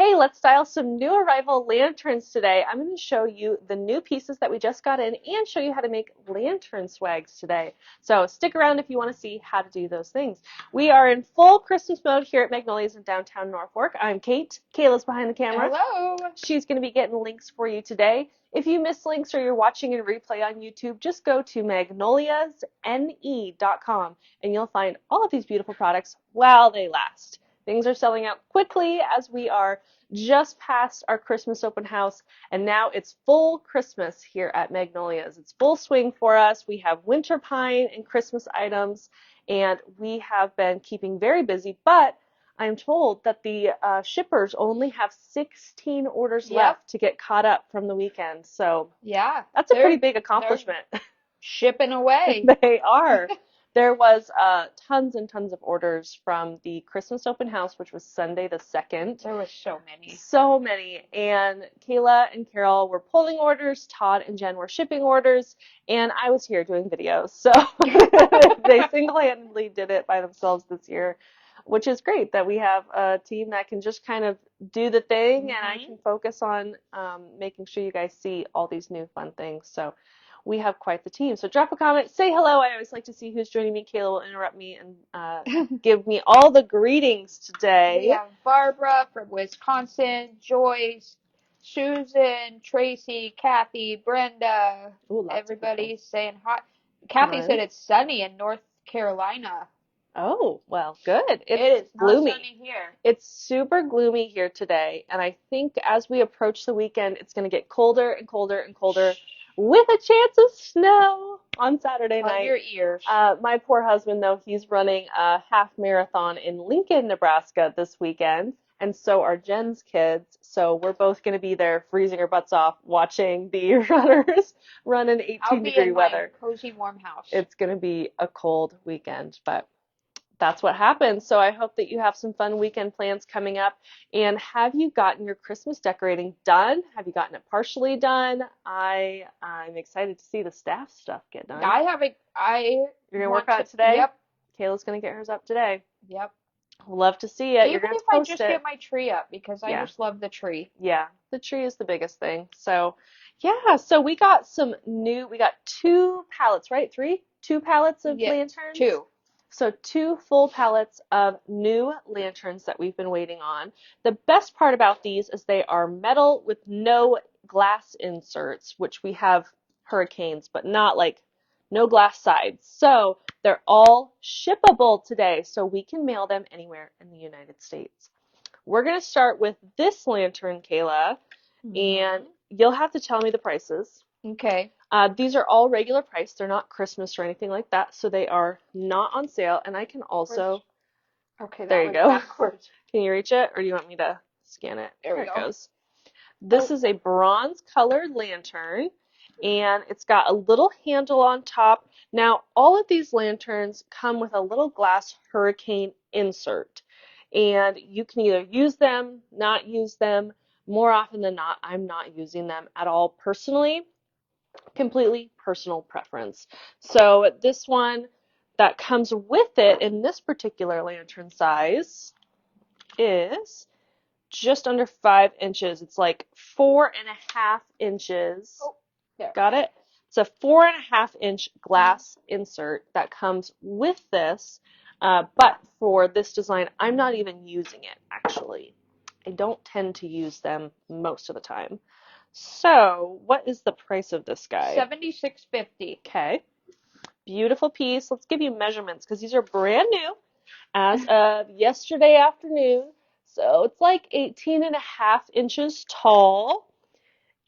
Hey, let's style some new arrival lanterns today. I'm going to show you the new pieces that we just got in and show you how to make lantern swags today. So stick around if you want to see how to do those things. We are in full Christmas mode here at Magnolia's in downtown Norfolk. I'm Kate. Kayla's behind the camera. Hello. She's going to be getting links for you today. If you missed links or you're watching in replay on YouTube, just go to magnoliasne.com and you'll find all of these beautiful products while they last. Things are selling out quickly as we are just past our Christmas open house, and now it's full Christmas here at Magnolia's. It's full swing for us. We have winter pine and Christmas items, and we have been keeping very busy, but I'm told that the shippers only have 16 orders left to get caught up from the weekend, so Yeah, that's a pretty big accomplishment. shipping away. They are. There was tons and tons of orders from the Christmas open house, which was Sunday the 2nd. There was so many. So many. And Kayla and Carol were pulling orders, Todd and Jen were shipping orders, and I was here doing videos. So they single-handedly did it by themselves this year, which is great that we have a team that can just kind of do the thing, and I can focus on making sure you guys see all these new fun things. So we have quite the team. So drop a comment, say hello. I always like to see who's joining me. Kayla will interrupt me and give me all the greetings today. We have Barbara from Wisconsin, Joyce, Susan, Tracy, Kathy, Brenda. Ooh, Everybody's saying hi. Kathy said it's sunny in North Carolina. Oh, well, good. It is gloomy. not sunny here. It's super gloomy here today, and I think as we approach the weekend, it's going to get colder and colder and colder, with a chance of snow on Saturday night. On your ears. My poor husband, though, he's running a half marathon in Lincoln, Nebraska this weekend, and so are Jen's kids. So we're both going to be there freezing our butts off watching the runners run in 18-degree weather. My cozy warm house. It's going to be a cold weekend, but that's what happens. So I hope that you have some fun weekend plans coming up. And have you gotten your Christmas decorating done? Have you gotten it partially done? I'm excited to see the staff stuff get done. You're going to work on it today? Yep. Kayla's going to get hers up today. Yep. Love to see it. Even if I just get my tree up, because I just love the tree. Yeah, the tree is the biggest thing. So, yeah, so we got two pallets, right? Two pallets of lanterns? Two. So 2 full pallets of new lanterns that we've been waiting on. The best part about these is they are metal with no glass inserts, which we have Hurricanes, but not like no glass sides. So they're all shippable today, so we can mail them anywhere in the United States. We're going to start with this lantern, Kayla, and you'll have to tell me the prices. Okay. These are all regular price. They're not Christmas or anything like that, so they are not on sale. And I can also, okay, there you go. Backwards. Can you reach it, or do you want me to scan it? There it goes. This is a bronze colored lantern, and it's got a little handle on top. Now, all of these lanterns come with a little glass Hurricane insert, and you can either use them, not use them. More often than not, I'm not using them at all personally. Completely personal preference. So this one that comes with it in this particular lantern size is just under 5 inches. It's like 4.5 inches. Oh, there. Got it? It's a 4.5-inch glass insert that comes with this, but for this design, I'm not even using it, actually. I don't tend to use them most of the time. So, what is the price of this guy? $76.50. Okay. Beautiful piece. Let's give you measurements because these are brand new as of yesterday afternoon. So, it's like 18.5 inches tall,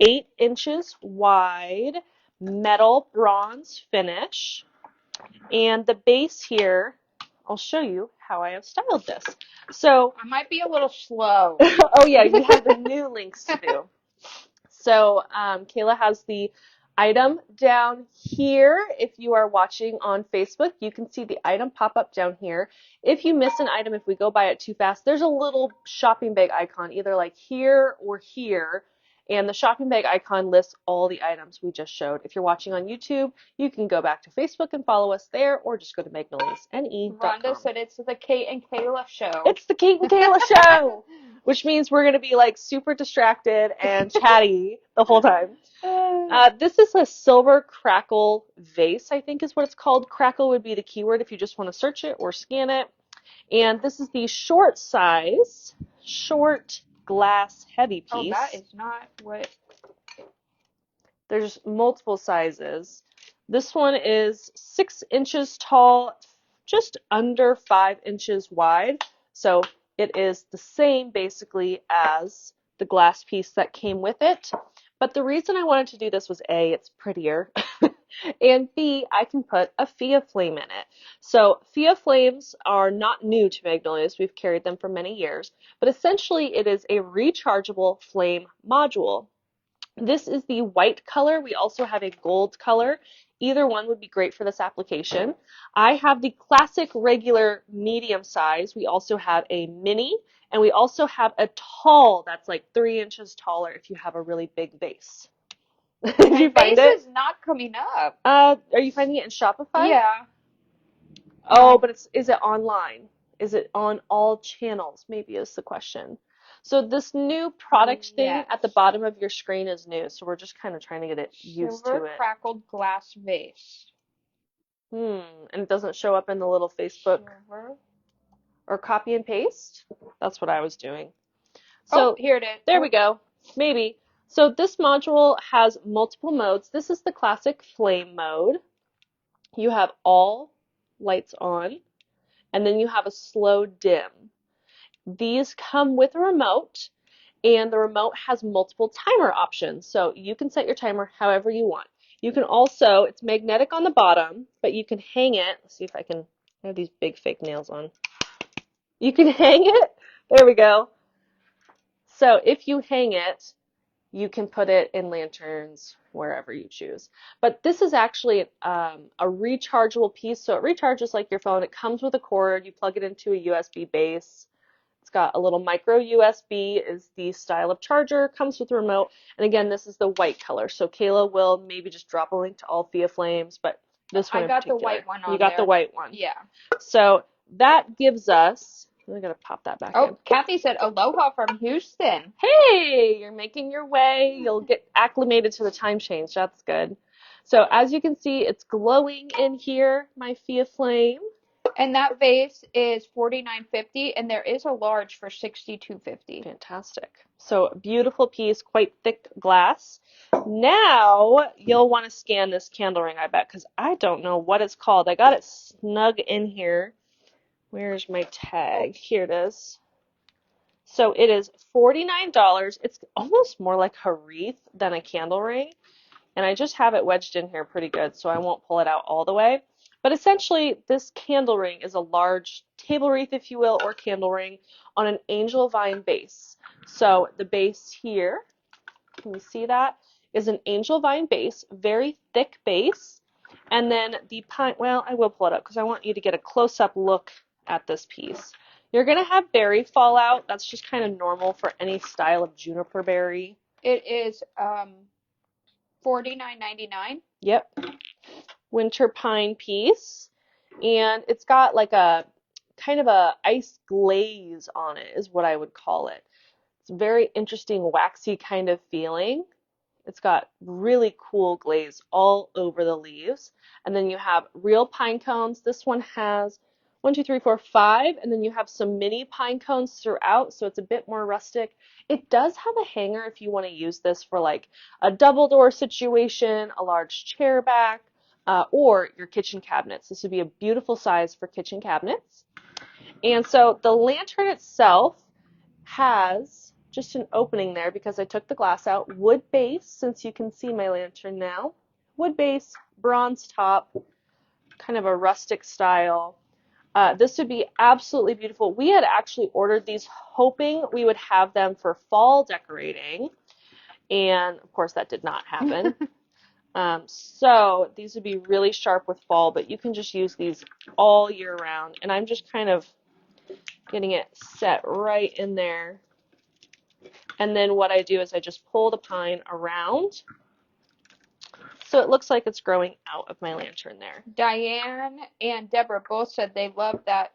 8 inches wide, metal bronze finish. And the base here, I'll show you how I have styled this. So, I might be a little slow. Oh yeah, you have the new links to do. So Kayla has the item down here. If you are watching on Facebook, you can see the item pop up down here. If you miss an item, if we go by it too fast, there's a little shopping bag icon, either like here or here. And the shopping bag icon lists all the items we just showed. If you're watching on YouTube, you can go back to Facebook and follow us there, or just go to magnoliasne.com. Rhonda said it's the Kate and Kayla show. It's the Kate and Kayla show, which means we're going to be like super distracted and chatty the whole time. This is a silver crackle vase, I think is what it's called. Crackle would be the keyword if you just want to search it or scan it. And this is the short size, short glass heavy piece. Oh, that is not what... There's multiple sizes. This one is 6 inches tall, just under 5 inches wide. So it is the same basically as the glass piece that came with it. But the reason I wanted to do this was A, it's prettier, and B, I can put a Fia flame in it. So Fia flames are not new to Magnolias. We've carried them for many years, but essentially it is a rechargeable flame module. This is the white color. We also have a gold color. Either one would be great for this application. I have the classic regular medium size. We also have a mini, and we also have a tall that's like 3 inches taller if you have a really big vase. Did you find it? Vase is not coming up. Are you finding it in Shopify? Yeah. Oh, but is it online? Is it on all channels? Maybe is the question. So this new product thing at the bottom of your screen is new, so we're just kind of trying to get it used to it. Silver crackled glass vase. And it doesn't show up in the little Facebook or copy and paste? That's what I was doing. So here it is. There we go. Maybe. So this module has multiple modes. This is the classic flame mode. You have all lights on, and then you have a slow dim. These come with a remote, and the remote has multiple timer options. So you can set your timer however you want. You can also, it's magnetic on the bottom, but you can hang it. Let's see if I have these big fake nails on. You can hang it. There we go. So if you hang it, you can put it in lanterns wherever you choose. But this is actually a rechargeable piece. So it recharges like your phone. It comes with a cord. You plug it into a USB base. It's got a little micro USB is the style of charger, comes with a remote, and again, this is the white color. So Kayla will maybe just drop a link to all Fia flames, but this one I got the white one on You got the white one. Yeah. So that gives us, I'm going to pop that back in. Oh, Kathy said, aloha from Houston. Hey, you're making your way. You'll get acclimated to the time change. That's good. So as you can see, it's glowing in here, my Fia flame. And that vase is $49.50, and there is a large for $62.50. Fantastic. So beautiful piece, quite thick glass. Now you'll want to scan this candle ring, I bet, because I don't know what it's called. I got it snug in here. Where's my tag? Here it is. So it is $49. It's almost more like a wreath than a candle ring. And I just have it wedged in here pretty good, so I won't pull it out all the way. But essentially, this candle ring is a large table wreath, if you will, or candle ring on an angel vine base. So the base here, can you see that, is an angel vine base, very thick base. And then the pine, well, I will pull it up because I want you to get a close-up look at this piece. You're going to have berry fallout. That's just kind of normal for any style of juniper berry. It is $49.99. Yep. Winter pine piece, and it's got like a kind of a ice glaze on it is what I would call it. It's a very interesting waxy kind of feeling. It's got really cool glaze all over the leaves, and then you have real pine cones. This one has 1, 2, 3, 4, 5, and then you have some mini pine cones throughout, so it's a bit more rustic. It does have a hanger if you want to use this for like a double door situation, a large chair back, or your kitchen cabinets. This would be a beautiful size for kitchen cabinets. And so the lantern itself has just an opening there because I took the glass out. Wood base, since you can see my lantern now. Wood base, bronze top, kind of a rustic style. This would be absolutely beautiful. We had actually ordered these hoping we would have them for fall decorating. And of course that did not happen. So these would be really sharp with fall, but you can just use these all year round. And I'm just kind of getting it set right in there. And then what I do is I just pull the pine around so it looks like it's growing out of my lantern there. Diane and Deborah both said they loved that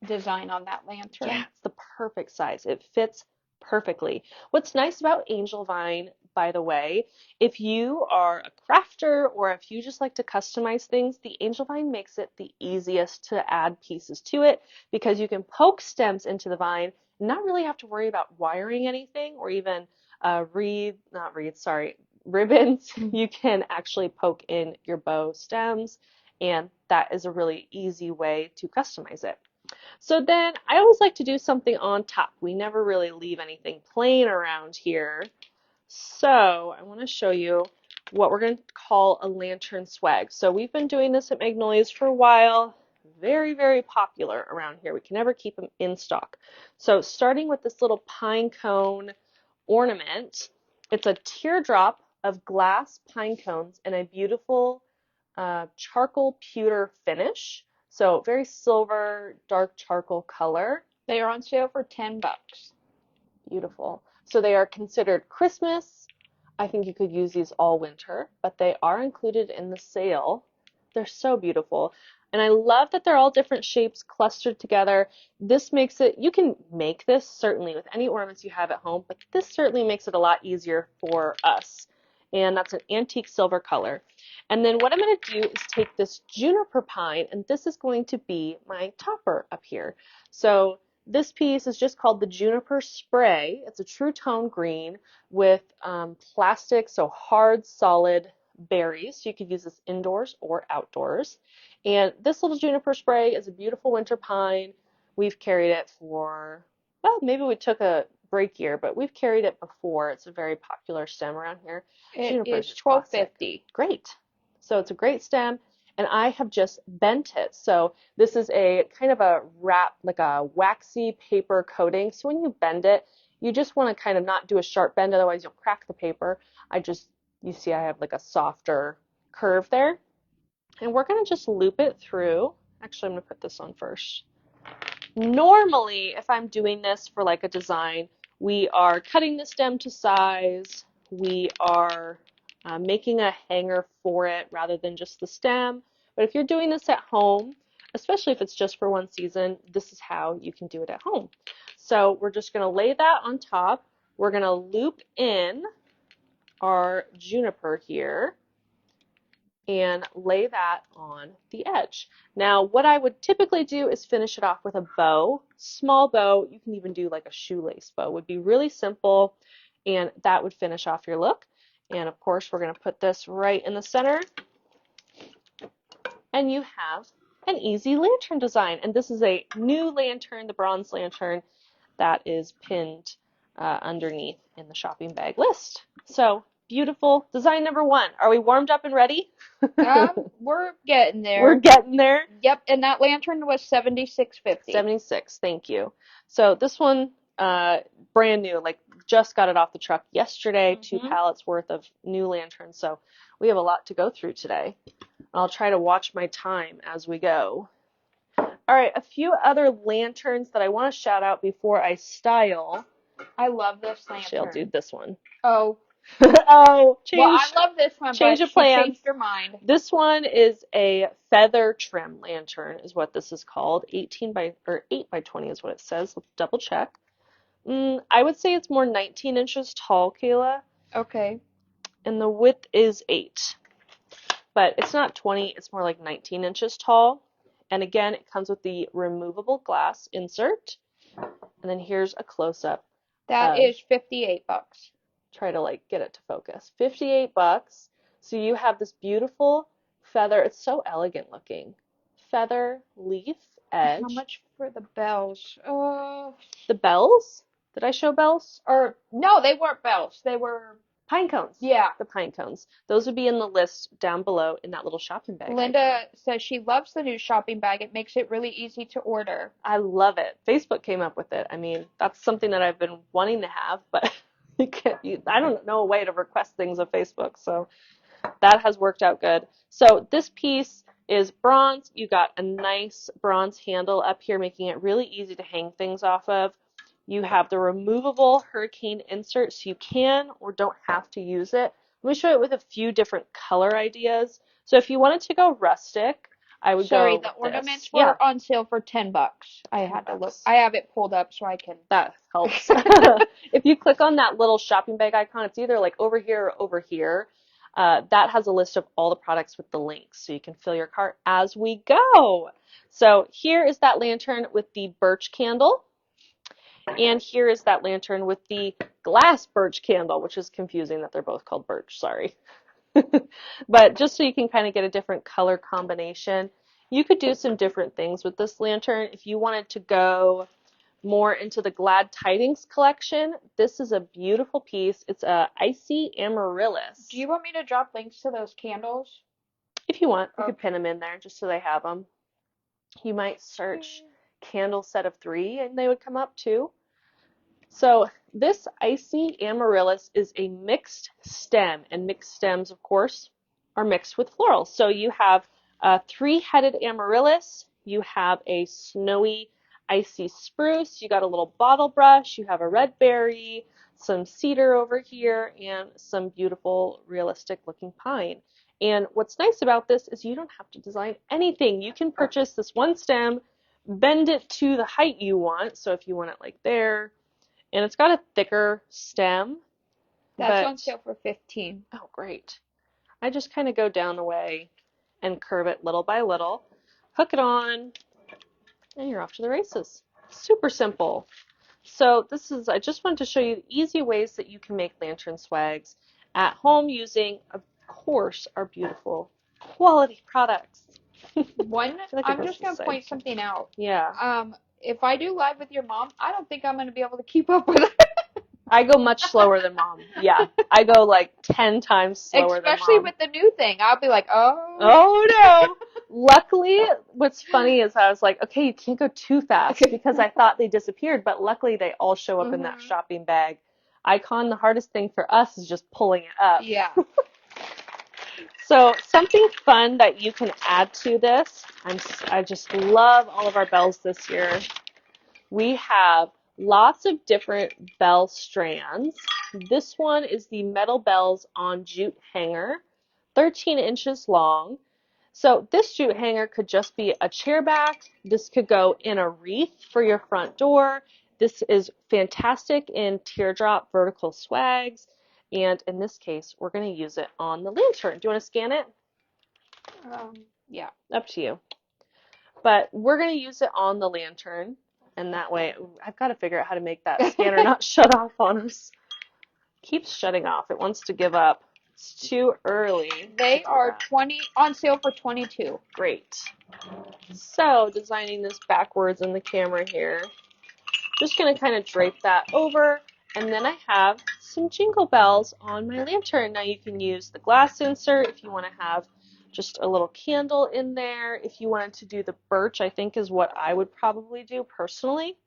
design on that lantern. Yeah, it's the perfect size. It fits perfectly. What's nice about Angel Vine, by the way, if you are a crafter or if you just like to customize things, the Angel Vine makes it the easiest to add pieces to it because you can poke stems into the vine and not really have to worry about wiring anything or even ribbons. You can actually poke in your bow stems, and that is a really easy way to customize it. So then I always like to do something on top. We never really leave anything plain around here. So I want to show you what we're going to call a lantern swag. So we've been doing this at Magnolias for a while. Very, very popular around here. We can never keep them in stock. So starting with this little pine cone ornament, it's a teardrop of glass pine cones in a beautiful charcoal pewter finish. So very silver, dark charcoal color. They are on sale for $10. Beautiful. So they are considered Christmas. I think you could use these all winter, but they are included in the sale. They're so beautiful. And I love that they're all different shapes clustered together. This makes it, you can make this certainly with any ornaments you have at home, but this certainly makes it a lot easier for us. And that's an antique silver color. And then what I'm going to do is take this juniper pine, and this is going to be my topper up here. So this piece is just called the Juniper Spray. It's a true tone green with plastic, so hard, solid berries. So you could use this indoors or outdoors. And this little Juniper Spray is a beautiful winter pine. We've carried it for, well, maybe we took a break year, but we've carried it before. It's a very popular stem around here. It is $12.50. Great. So it's a great stem, and I have just bent it. So this is a kind of a wrap, like a waxy paper coating. So when you bend it, you just want to kind of not do a sharp bend, otherwise you'll crack the paper. You see I have like a softer curve there. And we're going to just loop it through. Actually, I'm going to put this on first. Normally, if I'm doing this for like a design, we are cutting the stem to size. We are making a hanger for it rather than just the stem. But if you're doing this at home, especially if it's just for one season, this is how you can do it at home. So we're just going to lay that on top. We're going to loop in our juniper here and lay that on the edge. Now, what I would typically do is finish it off with a bow, small bow. You can even do like a shoelace bow. It would be really simple, and that would finish off your look. And of course, we're going to put this right in the center, and you have an easy lantern design. And this is a new lantern, the bronze lantern, that is pinned underneath in the shopping bag list. So beautiful. Design number 1. Are we warmed up and ready? We're getting there. We're getting there. Yep, and that lantern was $76.50. 76, thank you. So this one, brand new, like just got it off the truck yesterday, 2 pallets worth of new lanterns. So we have a lot to go through today. I'll try to watch my time as we go. All right, a few other lanterns that I want to shout out before I style. I love this lantern. Actually, I'll do this one. Oh. Oh, well, I love this one, change but of plans. She changed her mind. This one is a feather trim lantern, is what this is called. 8 by 20 is what it says. Let's double check. I would say it's more 19 inches tall, Kayla. Okay. And the width is 8. But it's not 20, it's more like 19 inches tall. And again, it comes with the removable glass insert. And then here's a close-up. That is $58. Try to like get it to focus. $58. So you have this beautiful feather. It's so elegant looking. Feather leaf edge. How much for the bells? The bells? Did I show bells? Or no, they weren't bells. They were pine cones. Yeah. The pine cones. Those would be in the list down below in that little shopping bag. Linda says she loves the new shopping bag. It makes it really easy to order. I love it. Facebook came up with it. I mean, that's something that I've been wanting to have, but I don't know a way to request things on Facebook, so that has worked out good. So this piece is bronze. You got a nice bronze handle up here, making it really easy to hang things off of. You have the removable hurricane insert, so you can or don't have to use it. Let me show it with a few different color ideas. So if you wanted to go rustic, I would Sorry, go the with ornaments this. Yeah, were on sale for $10. I 10 had to look. bucks. I have it pulled up so I can. That helps. If you click on that little shopping bag icon, it's either like over here or over here. That has a list of all the products with the links, so you can fill your cart as we go. So here is that lantern with the birch candle, and here is that lantern with the glass birch candle, which is confusing that they're both called birch, sorry. But just so you can kind of get a different color combination, you could do some different things with this lantern. If you wanted to go more into the Glad Tidings collection, this is a beautiful piece. It's a icy amaryllis. Do you want me to drop links to those candles? If you want, you could Okay. pin them in there just so they have them. You might search candle set of 3 and they would come up too. So this icy amaryllis is a mixed stem, and mixed stems, of course, are mixed with florals. So you have a 3-headed amaryllis, you have a snowy icy spruce, you got a little bottle brush, you have a red berry, some cedar over here, and some beautiful realistic looking pine. And what's nice about this is you don't have to design anything. You can purchase this one stem, bend it to the height you want. So if you want it like there, and it's got a thicker stem, That's on but, sale for 15. oh, great. I just kind of go down the way and curve it little by little, hook it on, and you're off to the races. Super simple. So I just wanted to show you the easy ways that you can make lantern swags at home using, of course, our beautiful quality products. One, like I'm just gonna say. point something out. Yeah. If I do live with your mom, I don't think I'm gonna be able to keep up with her. I go much slower than mom. Yeah. I go like 10 times slower than Especially mom. with the new thing. I'll be like, oh. Oh no. Luckily, what's funny is I was like, okay, you can't go too fast because I thought they disappeared, but luckily they all show up in that shopping bag icon. The hardest thing for us is just pulling it up. Yeah. So something fun that you can add to this, I just love all of our bells this year. We have lots of different bell strands. This one is the metal bells on jute hanger, 13 inches long. So this jute hanger could just be a chair back. This could go in a wreath for your front door. This is fantastic in teardrop vertical swags. And in this case, we're going to use it on the lantern. Do you want to scan it? Yeah. Up to you. But we're going to use it on the lantern. And that way, I've got to figure out how to make that scanner not shut off on us. Keeps shutting off. It wants to give up. It's too early. They are on sale for 22. Great. So, designing this backwards in the camera here. Just going to kind of drape that over. And then I have some jingle bells on my lantern. Now you can use the glass insert if you want to have just a little candle in there. If you wanted to do the birch, I think is what I would probably do personally.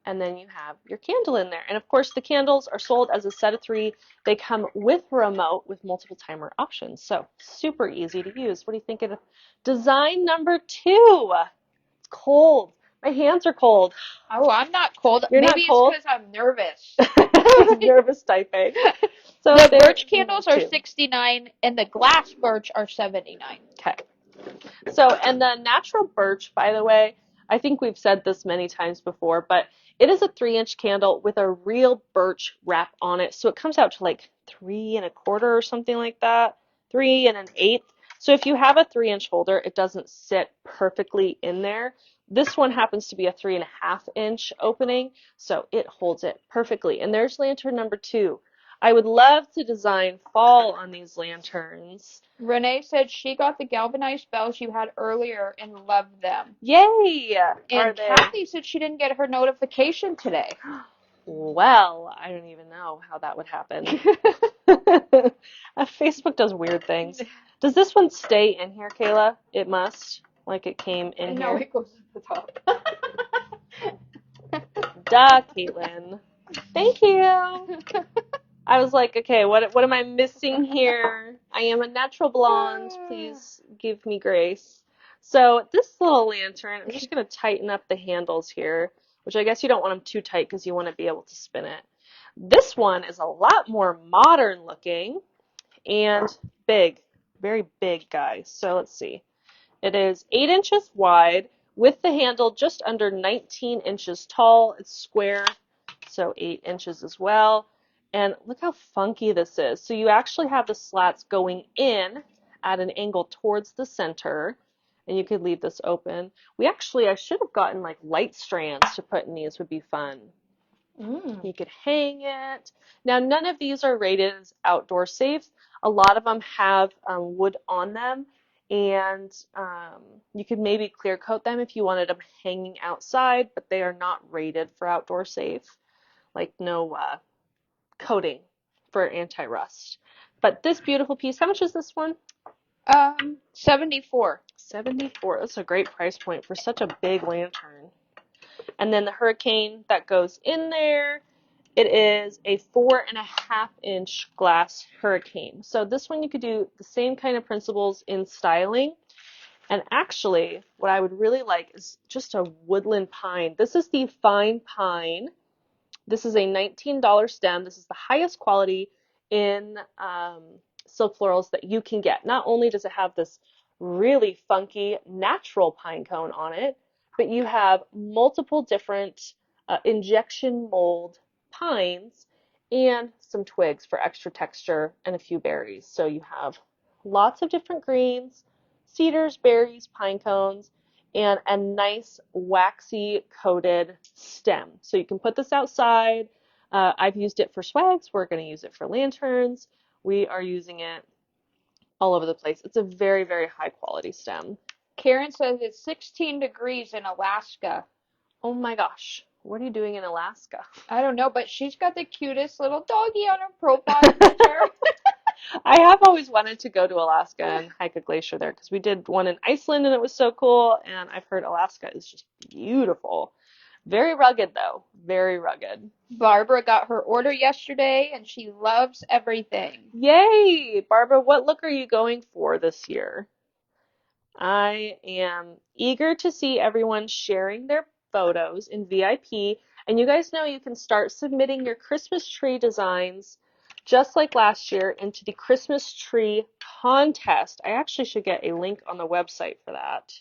And then you have your candle in there. And of course, the candles are sold as a set of 3. They come with a remote with multiple timer options. So super easy to use. What do you think of design number 2? It's cold. My hands are cold. Oh, I'm not cold. You're Maybe not cold? it's because I'm nervous. Nervous typing. So the birch candles are $69 and the glass birch are $79. Okay. So, and the natural birch, by the way, I think we've said this many times before, but it is a 3-inch candle with a real birch wrap on it. So it comes out to like 3 1/4 or something like that, 3 1/8. So if you have a 3-inch holder, it doesn't sit perfectly in there. This one happens to be a 3.5-inch opening, so it holds it perfectly. And there's lantern number 2. I would love to design fall on these lanterns. Renee said she got the galvanized bells you had earlier and loved them. Yay! And Kathy said she didn't get her notification today. Well, I don't even know how that would happen. Facebook does weird things. Does this one stay in here, Kayla? It must. Like it came in here. No, it goes at the top. Duh, Caitlin. Thank you. I was like, okay, what am I missing here? I am a natural blonde. Please give me grace. So this little lantern, I'm just going to tighten up the handles here which I guess you don't want them too tight because you want to be able to spin it. This one is a lot more modern looking and big, very big, guys. So let's see. It is 8 inches wide with the handle just under 19 inches tall. It's square, so 8 inches as well. And look how funky this is. So you actually have the slats going in at an angle towards the center, and you could leave this open. I should have gotten like light strands to put in these, would be fun. You could hang it. Now, none of these are rated as outdoor safe. A lot of them have wood on them, and you could maybe clear coat them if you wanted them hanging outside, but they are not rated for outdoor safe. Like no coating for anti-rust. But this beautiful piece, how much is this one? 74. 74. That's a great price point for such a big lantern. And then the hurricane that goes in there, it is a 4.5-inch glass hurricane. So this one you could do the same kind of principles in styling. And actually, what I would really like is just a woodland pine. This is the fine pine. This is a $19 stem. This is the highest quality in silk florals that you can get. Not only does it have this really funky natural pine cone on it, but you have multiple different injection mold pines and some twigs for extra texture and a few berries. So you have lots of different greens, cedars, berries, pine cones, and a nice waxy coated stem. So you can put this outside. I've used it for swags. We're going to use it for lanterns. We are using it all over the place. It's a very, very high quality stem. Karen says it's 16 degrees in Alaska. Oh my gosh. What are you doing in Alaska? I don't know, but she's got the cutest little doggy on her profile picture. I have always wanted to go to Alaska and hike a glacier there because we did one in Iceland and it was so cool. And I've heard Alaska is just beautiful. Very rugged though, very rugged. Barbara got her order yesterday and she loves everything. Yay! Barbara, what look are you going for this year? I am eager to see everyone sharing their photos in VIP. And you guys know you can start submitting your Christmas tree designs just like last year into the Christmas tree contest. I actually should get a link on the website for that.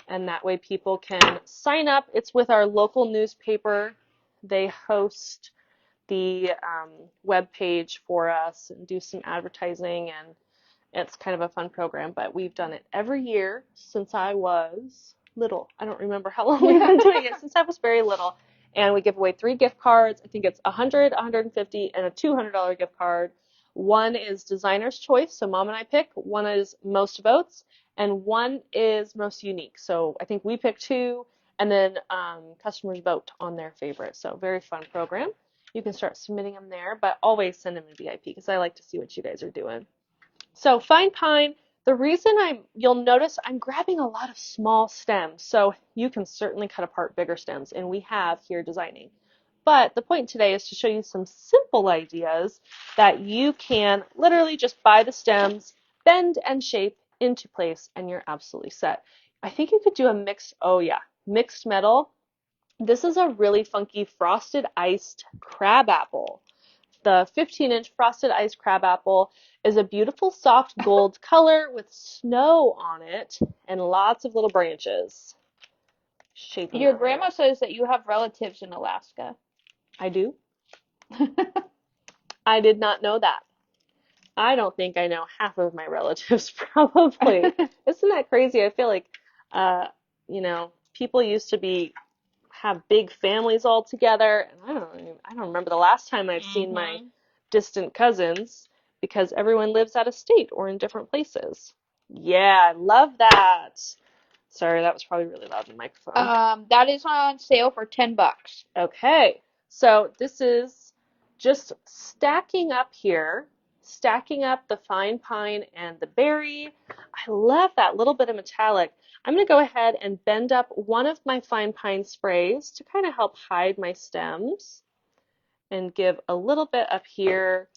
And that way people can sign up. It's with our local newspaper. They host the web page for us and do some advertising, and it's kind of a fun program, but we've done it every year since I was little. I don't remember how long we've been doing it, since I was very little. And we give away 3 gift cards. I think it's 100, 150, and a $200 gift card. One is designer's choice, so mom and I pick. One is most votes, and one is most unique. So I think we pick 2, and then customers vote on their favorite. So very fun program. You can start submitting them there, but always send them in VIP because I like to see what you guys are doing. So fine pine, the reason you'll notice I'm grabbing a lot of small stems, so you can certainly cut apart bigger stems, and we have here designing. But the point today is to show you some simple ideas that you can literally just buy the stems, bend and shape into place, and you're absolutely set. I think you could do a mixed metal. This is a really funky frosted iced crab apple. The 15-inch frosted iced crab apple is a beautiful soft gold color with snow on it and lots of little branches. Your grandma says that you have relatives in Alaska. I do. I did not know that. I don't think I know half of my relatives, probably. Isn't that crazy? I feel like, people used to have big families all together, and I don't remember the last time I've seen my distant cousins because everyone lives out of state or in different places. Yeah, I love that. Sorry, that was probably really loud in the microphone. That is on sale for $10. Okay, so this is just stacking up the fine pine and the berry. I love that little bit of metallic. I'm going to go ahead and bend up one of my fine pine sprays to kind of help hide my stems and give a little bit up here.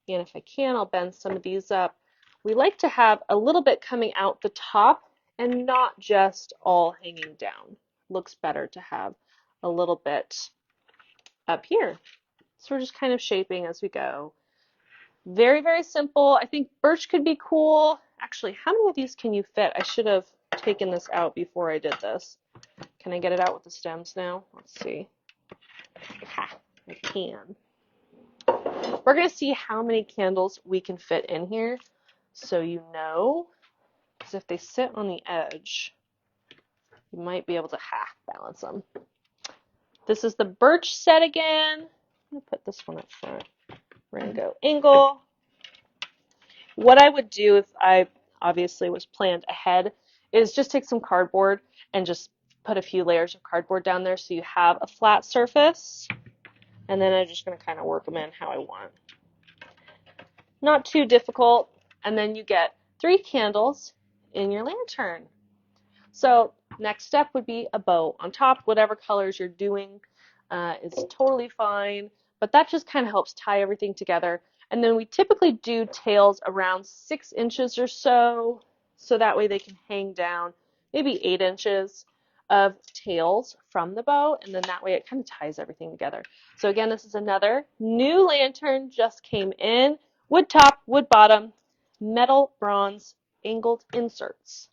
And if I can, I'll bend some of these up. We like to have a little bit coming out the top and not just all hanging down. Looks better to have a little bit up here. So we're just kind of shaping as we go. Very, very simple. I think birch could be cool. Actually, how many of these can you fit? I should have taken this out before I did this. Can I get it out with the stems now? Let's see. Ha, I can. We're going to see how many candles we can fit in here so you know, because if they sit on the edge, you might be able to balance them. This is the birch set again. I'm going to put this one up front. We're going to go angle. What I would do if I obviously was planned ahead is just take some cardboard and just put a few layers of cardboard down there so you have a flat surface. And then I'm just going to kind of work them in how I want. Not too difficult. And then you get 3 candles in your lantern. So next step would be a bow on top. Whatever colors you're doing is totally fine. But that just kind of helps tie everything together. And then we typically do tails around 6 inches or so that way they can hang down maybe 8 inches of tails from the bow, and then that way it kind of ties everything together. So again, this is another new lantern, just came in. Wood top, wood bottom, metal, bronze, angled inserts.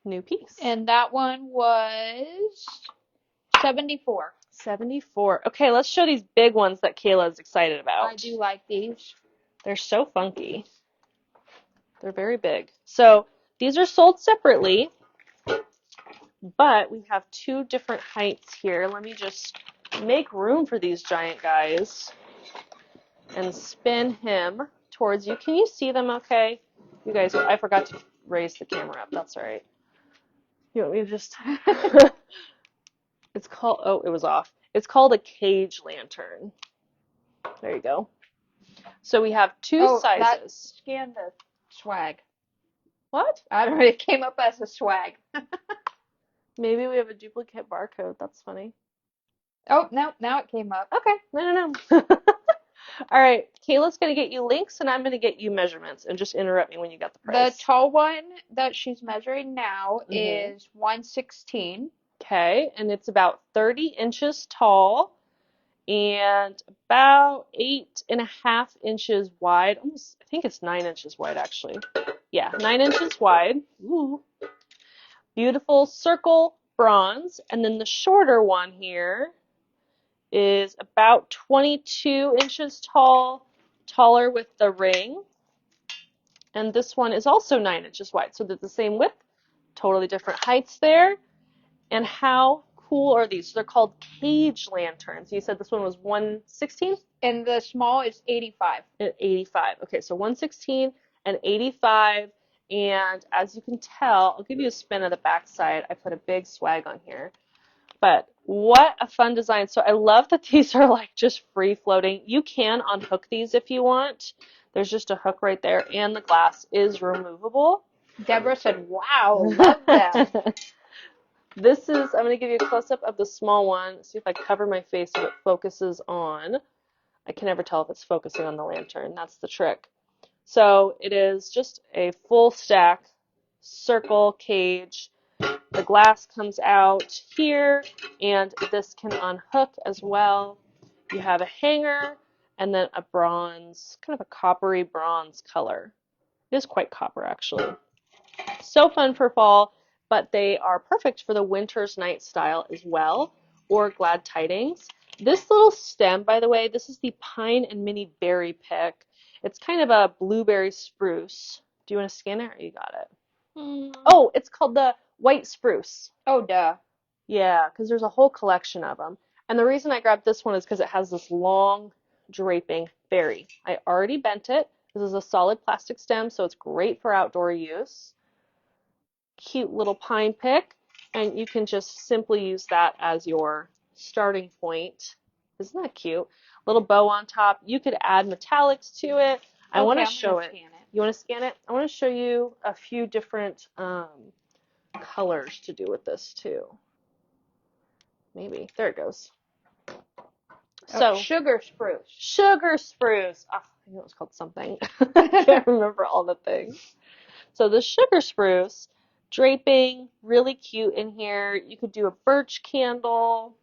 New piece. And that one was 74. 74. Okay, let's show these big ones that Kayla is excited about. I do like these. They're so funky. They're very big. So these are sold separately, but we have 2 different heights here. Let me just make room for these giant guys and spin him towards you. Can you see them okay? You guys, I forgot to raise the camera up. That's all right. You want me to just... It's called, oh, it was off. It's called a cage lantern. There you go. So we have 2 sizes. Scan the swag. What? I don't know, it came up as a swag. Maybe we have a duplicate barcode. That's funny. Oh, no, now it came up. Okay, no. All right, Kayla's going to get you links, and I'm going to get you measurements, and just interrupt me when you got the price. The tall one that she's measuring now is 116. Okay, and it's about 30 inches tall and about 8.5 inches wide. Almost, I think it's 9 inches wide, actually. Yeah, 9 inches wide. Ooh. Beautiful circle bronze. And then the shorter one here is about 22 inches tall, taller with the ring. And this one is also 9 inches wide. So they're the same width, totally different heights there. And how cool are these? So they're called cage lanterns. You said this one was 116? And the small is 85. 85. Okay, so 116 and 85. And as you can tell, I'll give you a spin of the back side. I put a big swag on here. But what a fun design. So I love that these are like just free floating. You can unhook these if you want. There's just a hook right there, and the glass is removable. Deborah said, wow, love that. This is, I'm going to give you a close-up of the small one. See if I cover my face so it focuses on. I can never tell if it's focusing on the lantern. That's the trick. So it is just a full stack circle cage. The glass comes out here, and this can unhook as well. You have a hanger and then a bronze, kind of a coppery bronze color. It is quite copper, actually. So fun for fall, but they are perfect for the winter's night style as well, or glad tidings. This little stem, by the way, this is the pine and mini berry pick. It's kind of a blueberry spruce. Do you want to scan it, or you got it? Oh, it's called the white spruce. Oh, duh. Yeah, because there's a whole collection of them. And the reason I grabbed this one is because it has this long draping berry. I already bent it. This is a solid plastic stem, so it's great for outdoor use. Cute little pine pick, and you can just simply use that as your starting point. Isn't that cute? Little bow on top. You could add metallics to it. I want to show it. You want to scan it? I want to show you a few different colors to do with this too. Maybe. There it goes. So sugar spruce. Sugar spruce. Oh, I knew it was called something. I can't remember all the things. So the sugar spruce, draping, really cute in here. You could do a birch candle.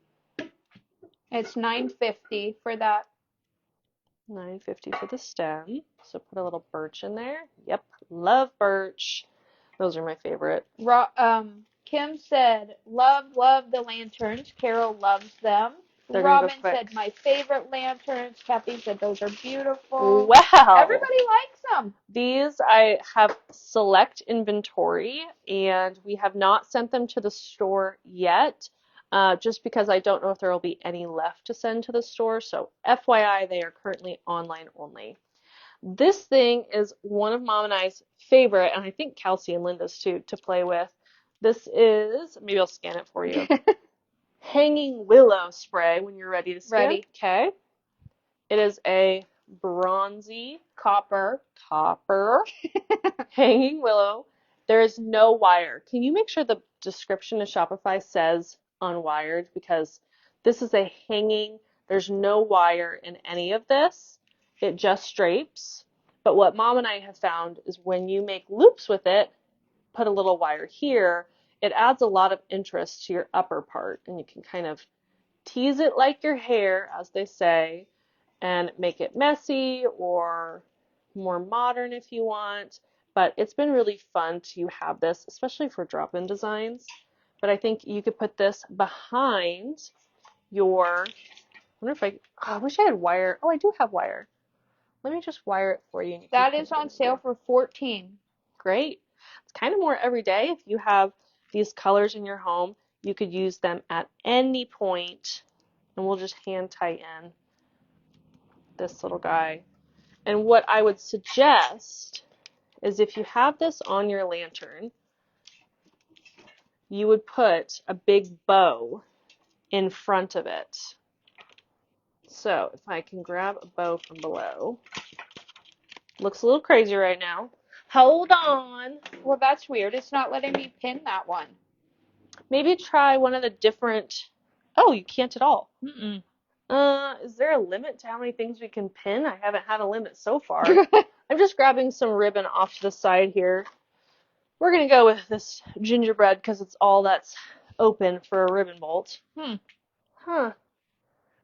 It's $9.50 for that. $9.50 for the stem. So put a little birch in there. Yep, love birch. Those are my favorite. Kim said, love the lanterns. Carol loves them. They're gonna go Robin quick. said, my favorite lanterns. Kathy said, those are beautiful. Wow. Everybody likes them. These I have select inventory, and we have not sent them to the store yet, just because I don't know if there will be any left to send to the store. So FYI, they are currently online only. This thing is one of Mom and I's favorite, and I think Kelsey and Linda's too, to play with. This is, maybe I'll scan it for you. Hanging willow spray when you're ready to scan. Ready. Okay. It is a bronzy Copper. hanging willow. There is no wire. Can you make sure the description of Shopify says unwired? Because this is a hanging, there's no wire in any of this. It just drapes. But what Mom and I have found is when you make loops with it, put a little wire here, it adds a lot of interest to your upper part, and you can kind of tease it like your hair, as they say, and make it messy or more modern if you want. But it's been really fun to have this, especially for drop-in designs. But I think you could put this behind your, I wonder if I wish I had wire. Oh, I do have wire. Let me just wire it for you. And you That is on sale for $14. Great. It's kind of more every day. If you have these colors in your home, you could use them at any point, and we'll just hand tighten this little guy. And what I would suggest is if you have this on your lantern, you would put a big bow in front of it. So if I can grab a bow from below, looks a little crazy right now. Hold on. Well, that's weird. It's not letting me pin that one. Maybe try one of the different, oh, you can't at all. Mm-mm. Is there a limit to how many things we can pin? I haven't had a limit so far. I'm just grabbing some ribbon off to the side here. We're going to go with this gingerbread because it's all that's open for a ribbon bolt. Huh.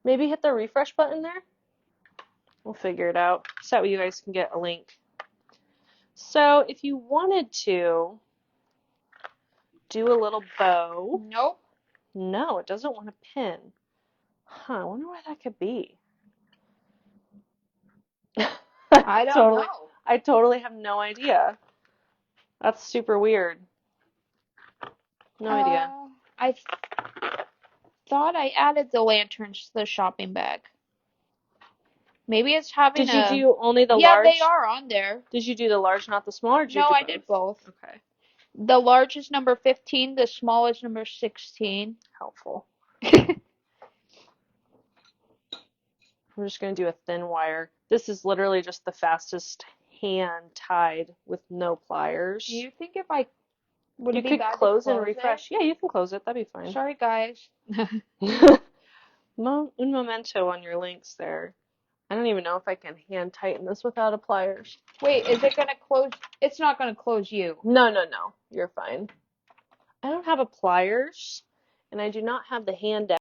Maybe hit the refresh button there? We'll figure it out. So that way you guys can get a link. So if you wanted to do a little bow. Nope. No, it doesn't want to pin. Huh, I wonder why that could be. I don't know. I totally have no idea. That's super weird. No idea. I thought I added the lanterns to the shopping bag. Maybe it's having Did you do only the large? Yeah, they are on there. Did you do the large, not the small, or did you do No, both? I did both. Okay. The large is number 15, the small is number 16. Helpful. I'm just going to do a thin wire. This is literally just the fastest hand tied with no pliers. Do you think if I would You it be could bad to close and close refresh. it? Yeah, you can close it. That'd be fine. Sorry, guys. Un memento on your links there. I don't even know if I can hand tighten this without a pliers. Wait, is it going to close? It's not going to close you. No. You're fine. I don't have a pliers, and I do not have the hand